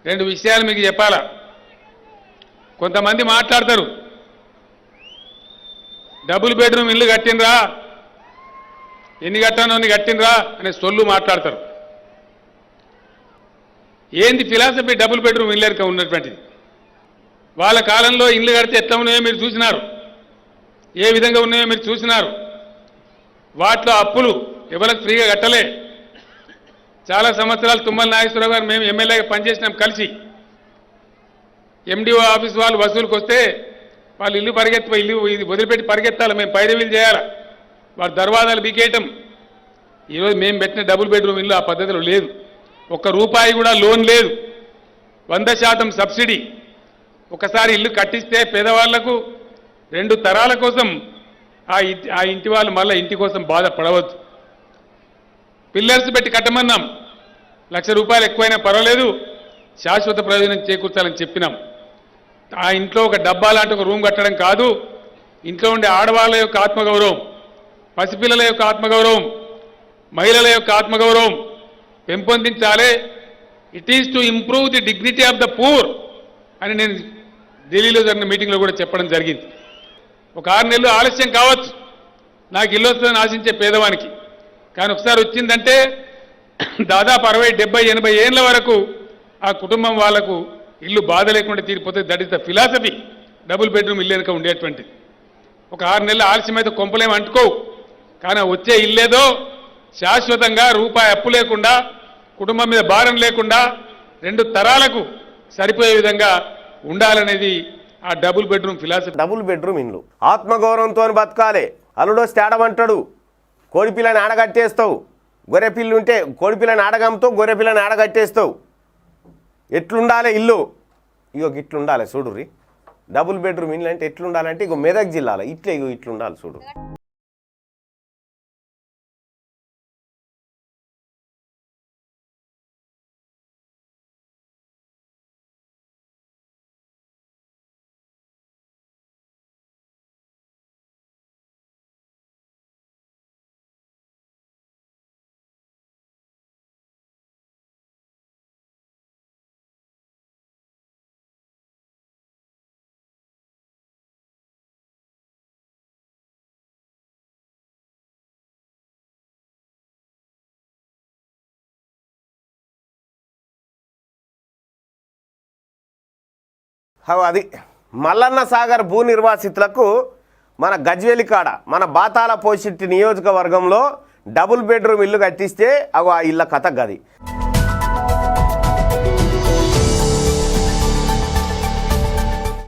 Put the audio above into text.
రెండు విషయాలు మీకు చెప్పాలా. కొంతమంది మాట్లాడతారు, డబుల్ బెడ్రూమ్ ఇల్లు కట్టినరా, ఎన్ని కట్టానో అన్ని కట్టినరా అనే సొల్లు మాట్లాడతారు. ఏంది ఫిలాసఫీ డబుల్ బెడ్రూమ్ ఇల్లు ఉన్నటువంటిది? వాళ్ళ కాలంలో ఇల్లు కడితే ఎట్లా ఉన్నాయో మీరు చూసినారు, ఏ విధంగా ఉన్నాయో మీరు చూసినారు. వాటిలో అప్పులు ఎవరికి ఫ్రీగా కట్టలే. చాలా సంవత్సరాలు తుమ్మల నాగేశ్వరరావు గారు మేము ఎమ్మెల్యేగా పనిచేసినాం కలిసి. ఎండిఓ ఆఫీస్ వాళ్ళు వసూలుకు వస్తే వాళ్ళు ఇల్లు వదిలిపెట్టి పరిగెత్తాలి, మేము పైరవీలు చేయాలి, వారు దర్వాజాలు బీకేయటం. ఈరోజు మేము పెట్టిన డబుల్ బెడ్రూమ్ ఇల్లు ఆ పద్ధతిలో లేదు. ఒక్క రూపాయి కూడా లోన్ లేదు, 100% సబ్సిడీ. ఒకసారి ఇల్లు కట్టిస్తే పేదవాళ్లకు 2 తరాల కోసం ఆ ఇంటి వాళ్ళు మళ్ళీ ఇంటి కోసం బాధపడవద్దు. పిల్లర్స్ పెట్టి కట్టమన్నాం, ₹1,00,000 ఎక్కువైనా పర్వాలేదు, శాశ్వత ప్రయోజనం చేకూర్చాలని చెప్పినాం. ఆ ఇంట్లో ఒక డబ్బా లాంటి ఒక రూమ్ కట్టడం కాదు, ఇంట్లో ఉండే ఆడవాళ్ళ యొక్క ఆత్మగౌరవం, పసిపిల్లల యొక్క ఆత్మగౌరవం, మహిళల యొక్క ఆత్మగౌరవం పెంపొందించాలి. It is to improve the dignity of the poor అని నేను ఢిల్లీలో జరిగిన మీటింగ్లో కూడా చెప్పడం జరిగింది. ఒక 6 నెలలు ఆలస్యం కావచ్చు నాకు ఇల్లు వస్తుందని ఆశించే పేదవానికి, కానీ ఒకసారి వచ్చిందంటే దాదాపు 60, 70, 80 ఏళ్ళ వరకు ఆ కుటుంబం వాళ్లకు ఇల్లు బాధ లేకుండా తీరిపోతుంది. That is the philosophy double bedroom ఇల్లు వెనుక ఉండేటువంటిది. ఒక 6 నెలలు ఆలస్యమైతే కొంపలేం అంటుకోవు, కానీ వచ్చే ఇల్లేదో శాశ్వతంగా రూపాయి అప్పు లేకుండా, కుటుంబం మీద భారం లేకుండా 2 తరాలకు సరిపోయే విధంగా ఉండాలనేది ఆ double bedroom philosophy. Double bedroom ఇల్లు ఆత్మగౌరవంతో బతకాలి. అల్లుడొస్తే తేడమంటాడు, కోడిపిల్లని ఆడగట్టేస్తావు. గొర్రెపిల్లు ఉంటే కోడిపిల్లని ఆడగమ్ముతావు, గొర్రెపిల్లని ఆడగట్టేస్తావు. ఎట్లుండాలి ఇల్లు? ఇగో ఇట్లుండాలి చూడుర్రి. డబుల్ బెడ్రూమ్ ఇల్లు అంటే ఎట్లుండాలంటే ఇగో మెదక్ జిల్లాలో ఇట్లుండాలి చూడు. అది మల్లన్న సాగర్ భూ నిర్వాసితులకు మన గజ్వేలి కాడ మన బాతాల పోషిట్టి నియోజకవర్గంలో డబుల్ బెడ్రూమ్ ఇల్లు కట్టిస్తే ఆ ఇళ్ళ కథ గది.